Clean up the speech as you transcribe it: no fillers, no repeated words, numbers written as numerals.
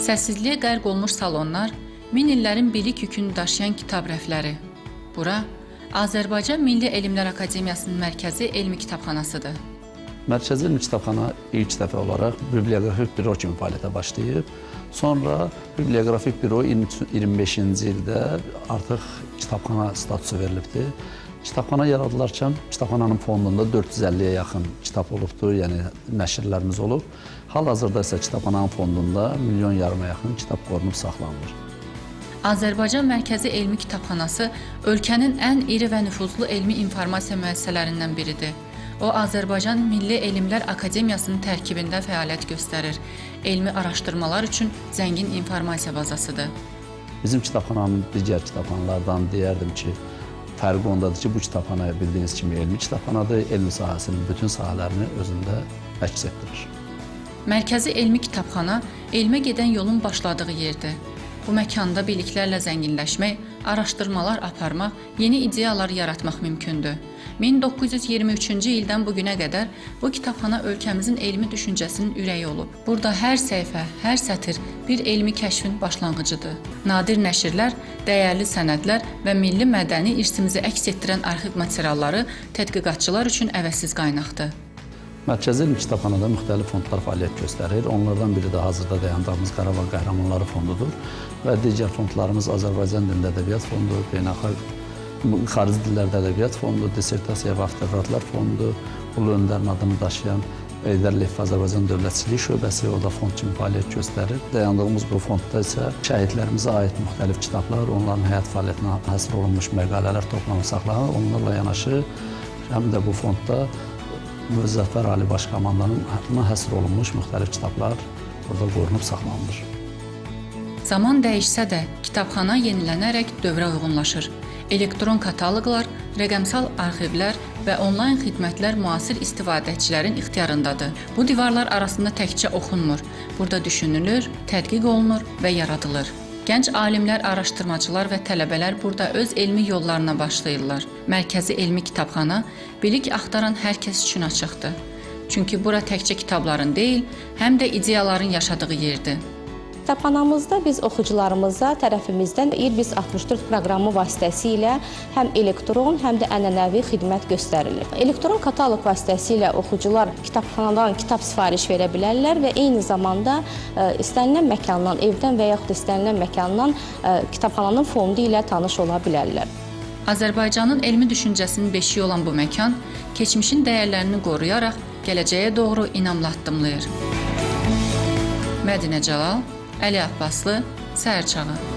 Səssizliyə qərq olmuş salonlar, min illərin bilik yükünü daşıyan kitab rəfləri. Bura, Azərbaycan Milli Elmlər Akademiyasının mərkəzi elmi kitabxanasıdır. Mərkəzi elmi kitabxana ilk dəfə olaraq biblioqrafik büro kimi fəaliyyətə başlayıb. Sonra biblioqrafik büro 25-ci ildə artıq kitabxana statusu verilibdir. Kitabxana yaradılarkən kitabxananın fondunda 450-yə yaxın kitab olubdur, yəni nəşrlərimiz olub. Hal-hazırda isə kitabxananın fondunda 1,5 milyon yaxın kitab qorunub saxlanılır. Azərbaycan Mərkəzi Elmi Kitabxanası ölkənin ən iri və nüfuzlu elmi informasiya müəssisələrindən biridir. O, Azərbaycan Milli Elmlər Akademiyasının tərkibində fəaliyyət göstərir. Elmi araşdırmalar üçün zəngin informasiya bazasıdır. Bizim kitabxananın digər kitabxanalardan deyərdim ki, fərqi ondadır ki, bu kitabxana bildiyiniz kimi elmi kitabxanadır, elmi sahəsinin bütün sahələrini özündə əks etdirir. Mərkəzi Elmi Kitabxana elmə gedən yolun başladığı yerdir. Bu məkanda biliklərlə zənginləşmək, araşdırmalar aparmaq, yeni ideyalar yaratmaq mümkündür. 1923-cü ildən bugünə qədər bu kitabxana ölkəmizin elmi düşüncəsinin ürəyi olub. Burada hər səhifə, hər sətir bir elmi kəşfin başlanğıcıdır. Nadir nəşrlər, dəyərli sənədlər və milli mədəni irsimizi əks etdirən arxiv materialları tədqiqatçılar üçün əvəzsiz qaynaqdır. Mərkəzi elmi kitabxanada müxtəlif fondlar fəaliyyət göstərir. Onlardan biri də hazırda dayandığımız Qarabağ Qəhrəmanları fondudur və digər fondlarımız Azərbaycan dilində ədəbiyyat fondu, beynəlxalq xarici dillərdə ədəbiyyat fondu, dissertasiya və avtoqratlar fondu, Ulu Öndərin adını daşıyan Heydər Əliyev Azərbaycan Dövlətçilik şöbəsi, o da fond kimi fəaliyyət göstərir. Dayandığımız bu fondda isə şəhidlərimizə aid müxtəlif kitablar, onların həyat fəaliyyətinə həsr olunmuş məqalələr toplanıb saxlanır. Onlarla yanaşı, həm də bu fondda Müzəffər Ali Baş Komandanın həsr olunmuş müxtəlif kitablar burada qorunub saxlanılır. Zaman dəyişsə də kitabxana yenilənərək dövrə uyğunlaşır. Elektron kataloqlar, rəqəmsal arxivlər və onlayn xidmətlər müasir istifadəçilərin ixtiyarındadır. Bu divarlar arasında təkcə oxunmur, burada düşünülür, tədqiq olunur və yaradılır. Gənc alimlər, araşdırmacılar və tələbələr burada öz elmi yollarına başlayırlar. Mərkəzi Elmi Kitabxana bilik axtaran hər kəs üçün açıqdır. Çünki bura təkcə kitabların deyil, həm də ideyaların yaşadığı yerdir. Kitabxanamızda biz oxucularımıza tərəfimizdən İRBİS 64 proqramı vasitəsilə həm elektron, həm də ənənəvi xidmət göstərilir. Elektron kataloq vasitəsilə oxucular kitabxanadan kitab sifariş verə bilərlər və eyni zamanda istənilən məkandan, evdən və yaxud istənilən məkandan kitabxananın fondu ilə tanış ola bilərlər. Azərbaycanın elmi düşüncəsinin beşiyi olan bu məkan, keçmişin dəyərlərini qoruyaraq gələcəyə doğru inamla addımlayır. Mədinə Cəlal, Əli Abbaslı, Səhər Çağı.